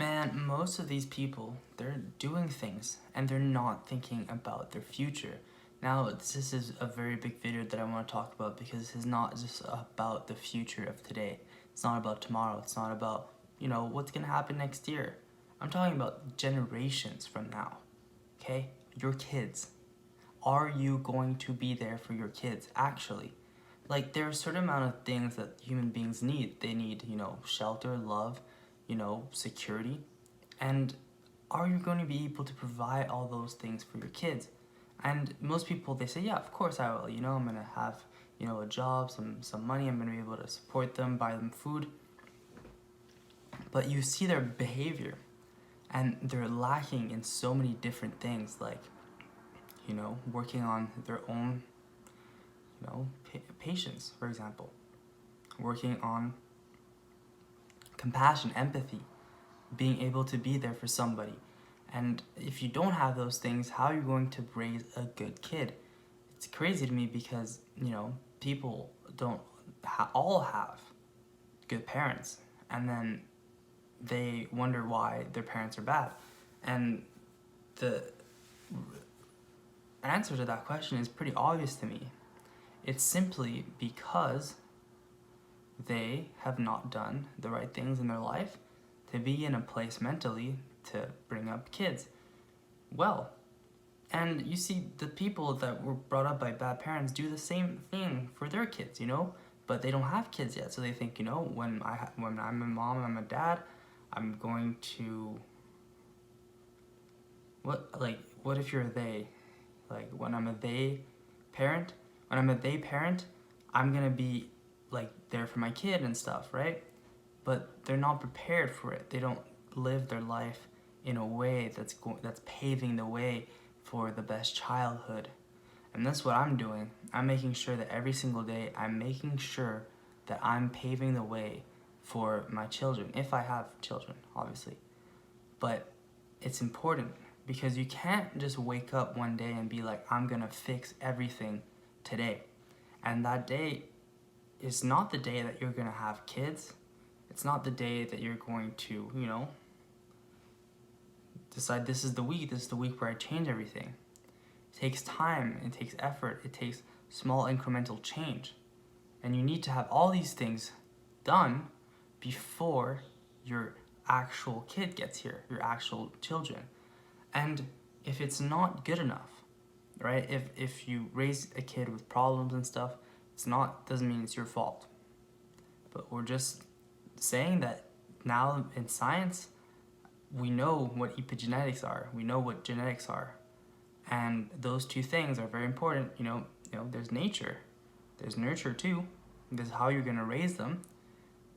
Man, most of these people, they're doing things and they're not thinking about their future. Now, this is a very big video that I want to talk about because this is not just about the future of today. It's not about tomorrow. It's not about, what's going to happen next year. I'm talking about generations from now, okay? Your kids. Are you going to be there for your kids, actually? Like, there are a certain amount of things that human beings need. They need, shelter, love, security. And are you going to be able to provide all those things for your kids? And most people, they say, yeah, of course I will. I'm going to have, a job, some money. I'm going to be able to support them, buy them food. But you see their behavior, and they're lacking in so many different things, like, working on their own, patience, for example. Working on compassion, empathy, being able to be there for somebody. And if you don't have those things, how are you going to raise a good kid? It's crazy to me because, people don't all have good parents, and then they wonder why their parents are bad. And the answer to that question is pretty obvious to me. It's simply because they have not done the right things in their life to be in a place mentally to bring up kids well. And you see the people that were brought up by bad parents do the same thing for their kids, but they don't have kids yet. So they think, when I'm a mom, I'm a dad, I'm going to, what if you're a they? Like, when I'm a they parent, I'm gonna be like there for my kid and stuff, right? But they're not prepared for it. They don't live their life in a way that's paving the way for the best childhood. And that's what I'm doing. I'm making sure that every single day I'm making sure that I'm paving the way for my children, if I have children, obviously. But it's important because you can't just wake up one day and be like, I'm gonna fix everything today. And that day is not the day that you're gonna have kids. It's not the day that you're going to, decide this is the week where I change everything. It takes time, it takes effort, it takes small incremental change. And you need to have all these things done before your actual kid gets here, your actual children. And if it's not good enough, right? If you raise a kid with problems and stuff, doesn't mean it's your fault. But we're just saying that now in science, we know what epigenetics are. We know what genetics are. And those two things are very important. There's nature. There's nurture too. There's how you're going to raise them.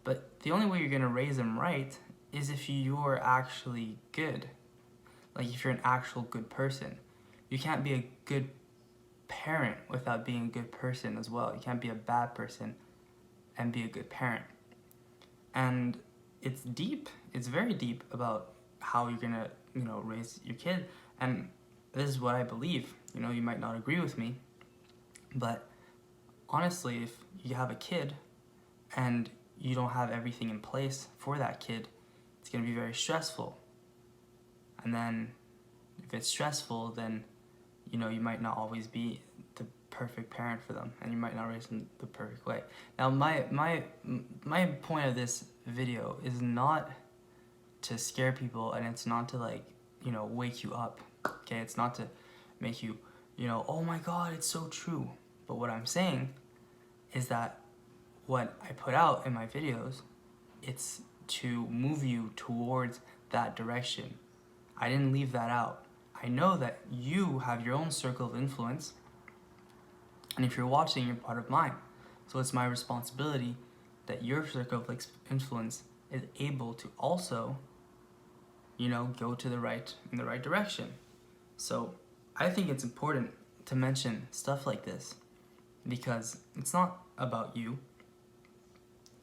But the only way you're going to raise them right is if you're actually good. Like, if you're an actual good person. You can't be a good parent without being a good person as well. You can't be a bad person and be a good parent. And it's deep. It's very deep about how you're gonna, raise your kid. And this is what I believe. You might not agree with me, but honestly, if you have a kid and you don't have everything in place for that kid, it's gonna be very stressful. And then if it's stressful, then you might not always be the perfect parent for them, and you might not raise them the perfect way. Now, my point of this video is not to scare people, and it's not to wake you up. Okay, it's not to make you oh my God, it's so true. But what I'm saying is that what I put out in my videos, it's to move you towards that direction. I didn't leave that out. I know that you have your own circle of influence, and if you're watching, you're part of mine. So it's my responsibility that your circle of influence is able to also, go in the right direction. So I think it's important to mention stuff like this because it's not about you.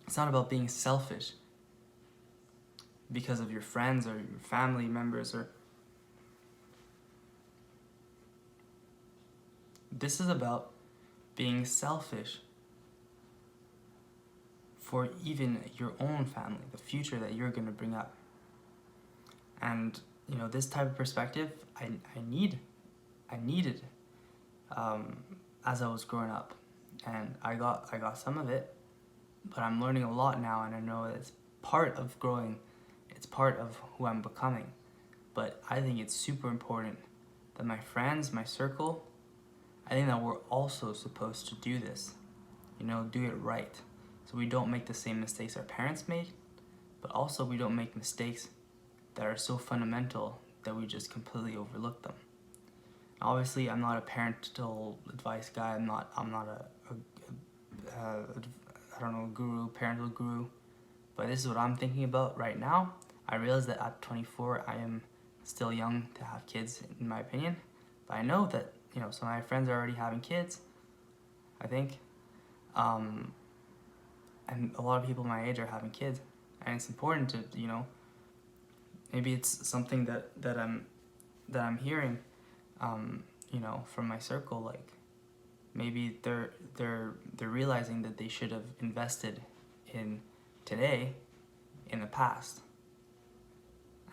It's not about being selfish because of your friends or your family members This is about being selfish for even your own family, the future that you're going to bring up. And this type of perspective I needed as I was growing up, and I got some of it, but I'm learning a lot now, and I know that it's part of growing, it's part of who I'm becoming. But I think it's super important that my friends, my circle, I think that we're also supposed to do this, do it right, so we don't make the same mistakes our parents made, but also we don't make mistakes that are so fundamental that we just completely overlook them. Obviously, I'm not a parental advice guy. I'm not I don't know, guru, parental guru. But this is what I'm thinking about right now. I realize that at 24, I am still young to have kids, in my opinion. But I know that some of my friends are already having kids, I think, and a lot of people my age are having kids, and it's important to maybe it's something that I'm hearing, from my circle, like maybe they're realizing that they should have invested in today in the past,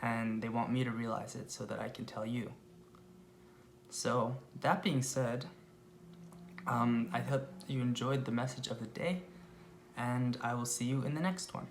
and they want me to realize it so that I can tell you. So that being said, I hope you enjoyed the message of the day, and I will see you in the next one.